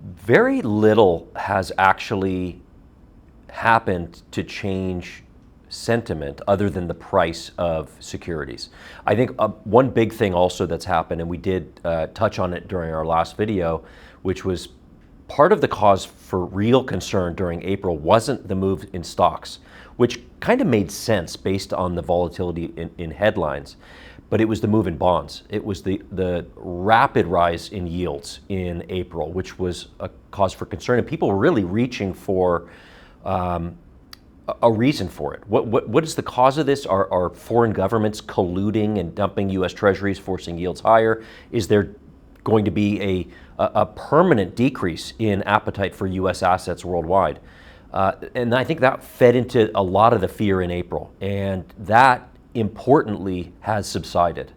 Very little has actually happened to change sentiment other than the price of securities. I think one big thing also that's happened, and we did touch on it during our last video, which was part of the cause for real concern during April wasn't the move in stocks, which kind of made sense based on the volatility in headlines, but it was the move in bonds. It was the rapid rise in yields in April, which was a cause for concern, and people were really reaching for a reason for it. What is the cause of this? Are foreign governments colluding and dumping U.S. Treasuries, forcing yields higher? Is there going to be a permanent decrease in appetite for U.S. assets worldwide? And I think that fed into a lot of the fear in April, and that importantly has subsided.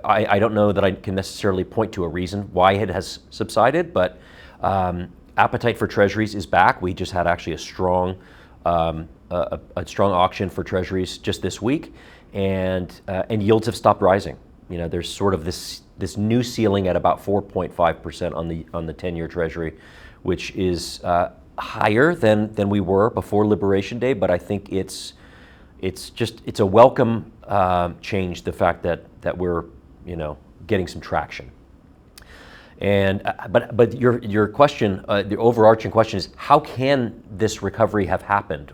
I don't know that I can necessarily point to a reason why it has subsided, but appetite for treasuries is back. We just had actually a strong auction for treasuries just this week, and yields have stopped rising. You know, there's sort of this new ceiling at about 4.5% on the 10-year treasury, which is higher than we were before Liberation Day, but I think it's a welcome change, the fact that we're, you know, getting some traction. And but your question, the overarching question is, how can this recovery have happened?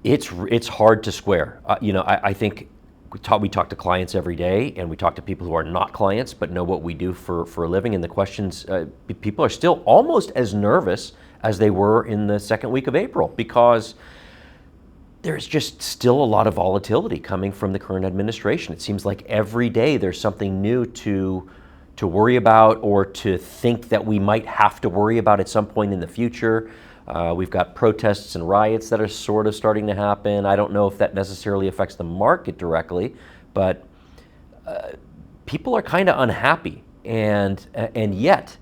It's hard to square. You know, I think we talk to clients every day, and we talk to people who are not clients but know what we do for a living. And the questions, people are still almost as nervous as they were in the second week of April, because there's just still a lot of volatility coming from the current administration. It seems like every day there's something new to worry about, or to think that we might have to worry about at some point in the future. We've got protests and riots that are sort of starting to happen. I don't know if that necessarily affects the market directly, but people are kind of unhappy, and yet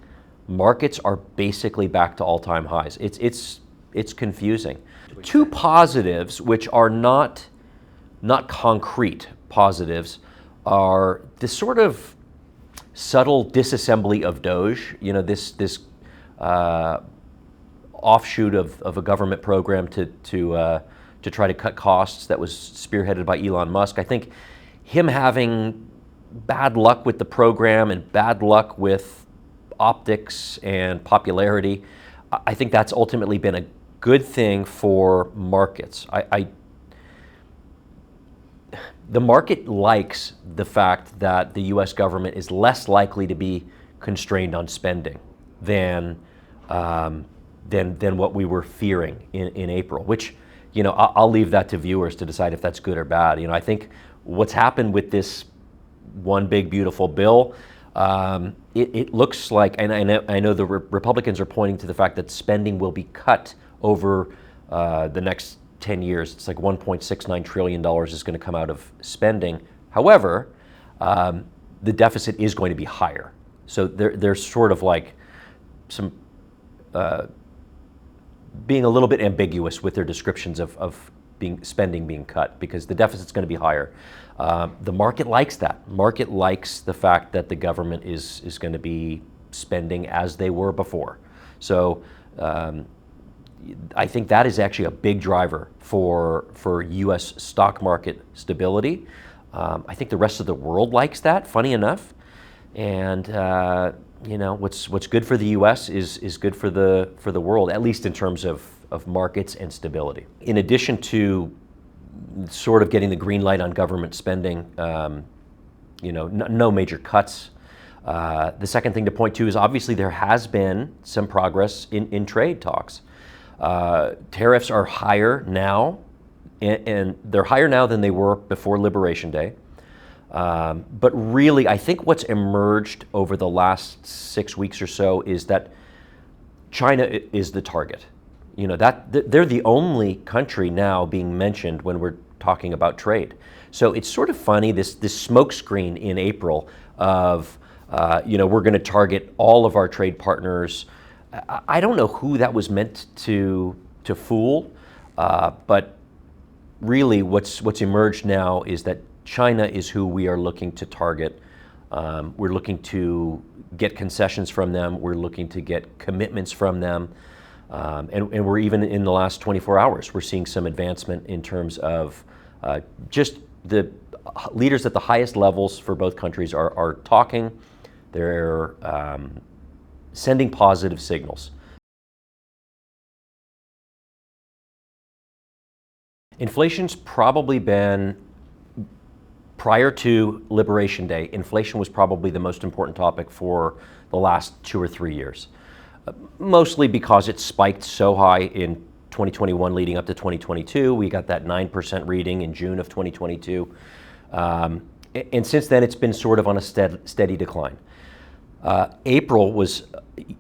markets are basically back to all-time highs. It's confusing. Two positives, which are not concrete positives, are this sort of subtle disassembly of Doge. You know, this offshoot of a government program to try to cut costs that was spearheaded by Elon Musk. I think him having bad luck with the program and bad luck with optics and popularity, I think that's ultimately been a good thing for markets. The market likes the fact that the U.S. government is less likely to be constrained on spending than what we were fearing in April, which, you know, I'll leave that to viewers to decide if that's good or bad. You know, I think what's happened with this one big beautiful bill, it looks like, and I know the Republicans are pointing to the fact that spending will be cut over the next 10 years. It's like $1.69 trillion is going to come out of spending. However, the deficit is going to be higher. So there's sort of like some being a little bit ambiguous with their descriptions of spending being cut, because the deficit's going to be higher. The market likes that. Market likes the fact that the government is going to be spending as they were before. So I think that is actually a big driver for U.S. stock market stability. I think the rest of the world likes that, funny enough. And you know, what's good for the U.S. is good for the world, at least in terms of markets and stability. In addition to sort of getting the green light on government spending, you know, no major cuts. The second thing to point to is obviously there has been some progress in trade talks. Tariffs are higher now, and they're higher now than they were before Liberation Day. But really, I think what's emerged over the last 6 weeks or so is that China is the target. You know, that they're the only country now being mentioned when we're talking about trade. So it's sort of funny, this smokescreen in April of, you know, we're going to target all of our trade partners. I don't know who that was meant to fool, but really what's emerged now is that China is who we are looking to target We're looking to get concessions from them. We're looking to get commitments from them. And we're even in the last 24 hours, we're seeing some advancement in terms of just the leaders at the highest levels for both countries are talking. They're sending positive signals. Inflation's probably been, prior to Liberation Day, inflation was probably the most important topic for the last 2 or 3 years. Mostly because it spiked so high in 2021 leading up to 2022. We got that 9% reading in June of 2022. And since then, it's been sort of on a steady decline. April was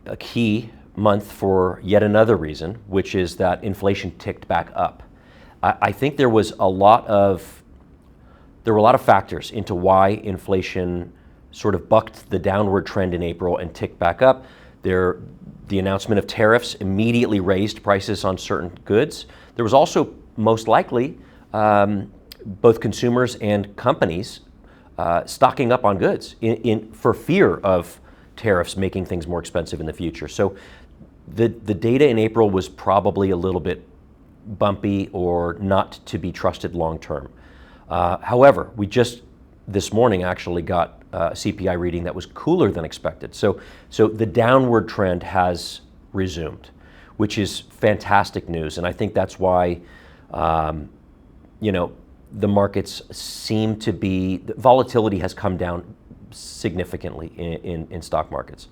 a key month for yet another reason, which is that inflation ticked back up. I think there were a lot of factors into why inflation sort of bucked the downward trend in April and ticked back up. The announcement of tariffs immediately raised prices on certain goods. There was also, most likely, both consumers and companies stocking up on goods for fear of tariffs making things more expensive in the future. So the data in April was probably a little bit bumpy or not to be trusted long term. However, we just this morning actually got a CPI reading that was cooler than expected. So the downward trend has resumed, which is fantastic news. And I think that's why, the markets seem to be, the volatility has come down significantly in stock markets.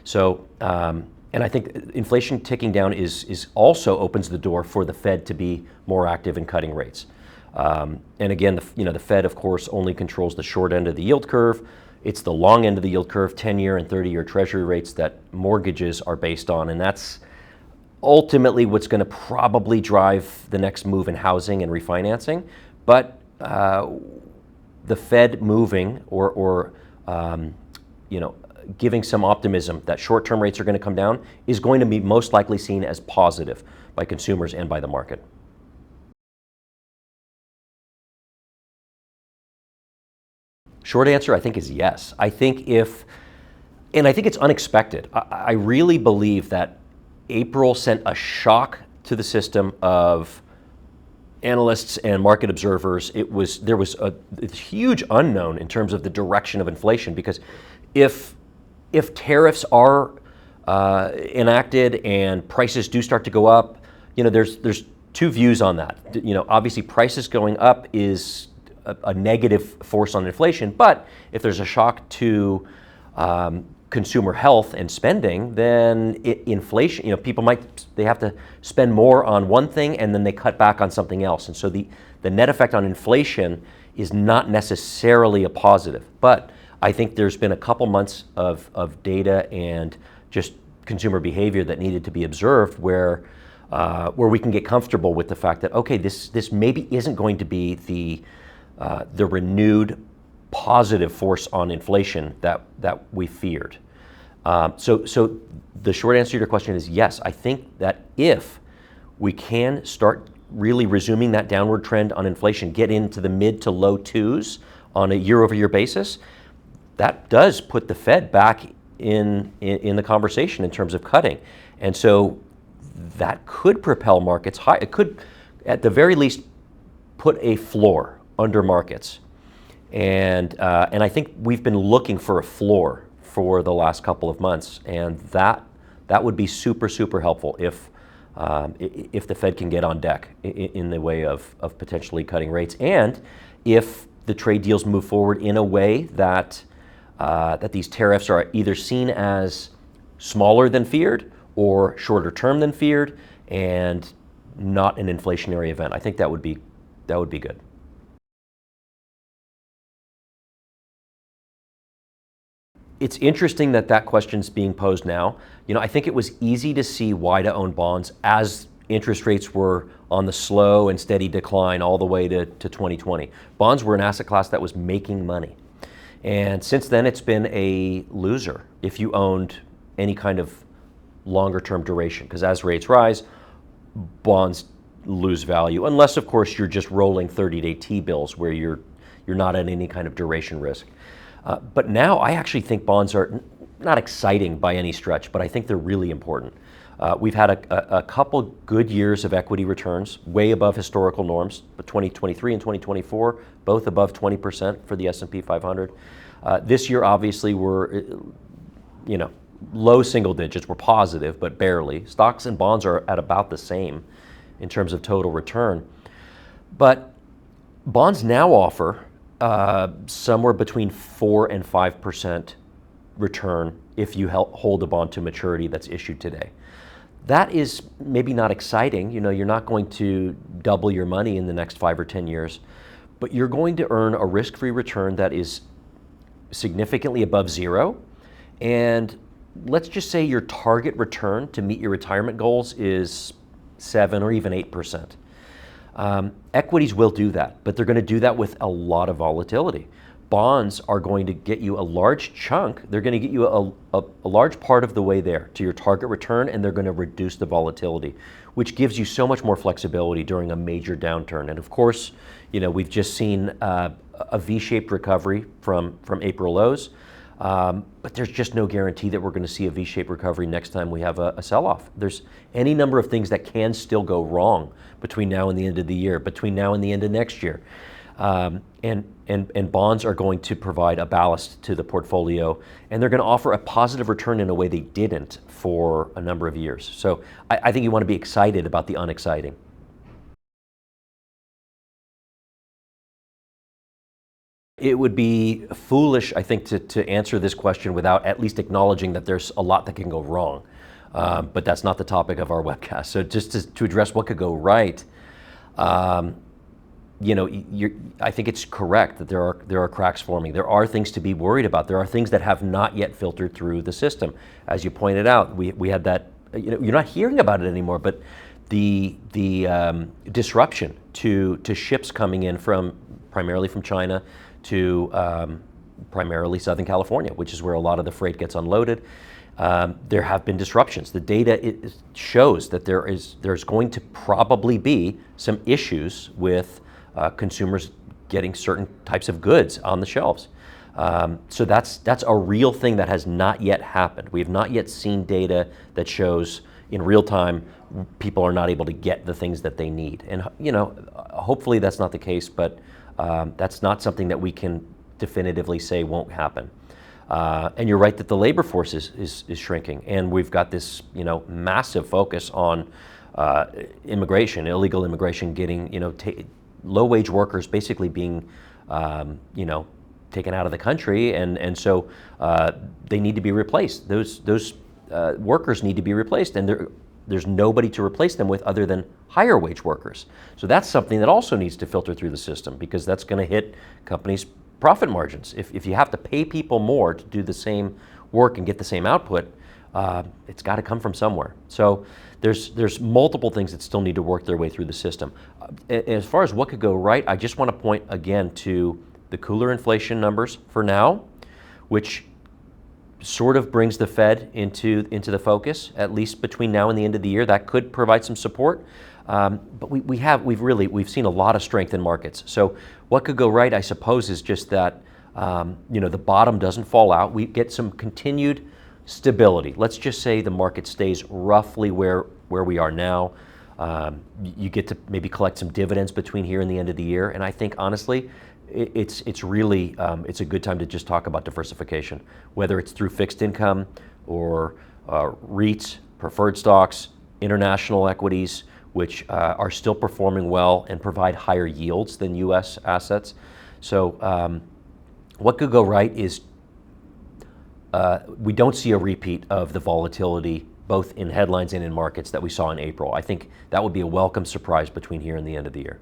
So, and I think inflation ticking down is also opens the door for the Fed to be more active in cutting rates. And again, the Fed, of course, only controls the short end of the yield curve. It's the long end of the yield curve, 10-year and 30-year Treasury rates that mortgages are based on, and that's ultimately what's going to probably drive the next move in housing and refinancing. But the Fed moving or giving some optimism that short-term rates are going to come down is going to be most likely seen as positive by consumers and by the market. Short answer, I think, is yes. I think it's unexpected. I really believe that April sent a shock to the system of analysts and market observers. There was a huge unknown in terms of the direction of inflation, because if tariffs are enacted and prices do start to go up, there's two views on that. Obviously prices going up is a negative force on inflation, but if there's a shock to consumer health and spending, then inflation, people they have to spend more on one thing and then they cut back on something else. And so the net effect on inflation is not necessarily a positive. But I think there's been a couple months of data and just consumer behavior that needed to be observed where we can get comfortable with the fact that, okay, this maybe isn't going to be the renewed positive force on inflation that we feared. So the short answer to your question is yes. I think that if we can start really resuming that downward trend on inflation, get into the mid to low twos on a year-over-year basis, that does put the Fed back in the conversation in terms of cutting. And so that could propel markets high. It could, at the very least, put a floor under markets. And I think we've been looking for a floor for the last couple of months, and that would be super, super helpful if the Fed can get on deck in the way of potentially cutting rates, and if the trade deals move forward in a way that these tariffs are either seen as smaller than feared or shorter term than feared, and not an inflationary event. I think that would be good. It's interesting that question's being posed now. I think it was easy to see why to own bonds as interest rates were on the slow and steady decline all the way to 2020. Bonds were an asset class that was making money. And since then, it's been a loser if you owned any kind of longer term duration, because as rates rise, bonds lose value, unless, of course, you're just rolling 30-day T-bills where you're not at any kind of duration risk. But now I actually think bonds are not exciting by any stretch, but I think they're really important. We've had a couple good years of equity returns, way above historical norms, but 2023 and 2024, both above 20% for the S&P 500. This year, obviously, we're, low single digits. We're positive, but barely. Stocks and bonds are at about the same in terms of total return. But bonds now offer somewhere between 4 and 5% return if you hold a bond to maturity that's issued today. That is maybe not exciting. You're not going to double your money in the next 5 or 10 years, but you're going to earn a risk-free return that is significantly above zero. And let's just say your target return to meet your retirement goals is 7 or even 8%. Equities will do that, but they're going to do that with a lot of volatility. Bonds are going to get you a large chunk. They're going to get you a large part of the way there to your target return, and they're going to reduce the volatility, which gives you so much more flexibility during a major downturn. And of course, we've just seen a V-shaped recovery from April lows, but there's just no guarantee that we're going to see a V-shaped recovery next time we have a sell-off. There's any number of things that can still go wrong between now and the end of the year, between now and the end of next year. And bonds are going to provide a ballast to the portfolio, and they're going to offer a positive return in a way they didn't for a number of years. So I think you want to be excited about the unexciting. It would be foolish, I think, to answer this question without at least acknowledging that there's a lot that can go wrong. But that's not the topic of our webcast. So just to address what could go right, I think it's correct that there are cracks forming. There are things to be worried about. There are things that have not yet filtered through the system. As you pointed out, we had that. You're not hearing about it anymore, but the disruption to ships coming in primarily from China to primarily Southern California, which is where a lot of the freight gets unloaded. There have been disruptions. The data shows that there's going to probably be some issues with consumers getting certain types of goods on the shelves. So that's a real thing that has not yet happened. We have not yet seen data that shows in real time people are not able to get the things that they need. And hopefully that's not the case, but that's not something that we can definitively say won't happen. And you're right that the labor force is shrinking, and we've got this massive focus on immigration, illegal immigration, getting low-wage workers basically being taken out of the country, and so they need to be replaced. Those workers need to be replaced, and there's nobody to replace them with other than higher wage workers. So that's something that also needs to filter through the system, because that's going to hit companies' profit margins. If you have to pay people more to do the same work and get the same output, it's got to come from somewhere. So there's multiple things that still need to work their way through the system. As far as what could go right, I just want to point again to the cooler inflation numbers for now, which sort of brings the Fed into the focus, at least between now and the end of the year. That could provide some support. But we've seen a lot of strength in markets. So what could go right, I suppose, is just that the bottom doesn't fall out. We get some continued stability. Let's just say the market stays roughly where we are now. You get to maybe collect some dividends between here and the end of the year. And I think honestly, it's really a good time to just talk about diversification, whether it's through fixed income or REITs, preferred stocks, international equities, which are still performing well and provide higher yields than U.S. assets. So what could go right is we don't see a repeat of the volatility both in headlines and in markets that we saw in April. I think that would be a welcome surprise between here and the end of the year.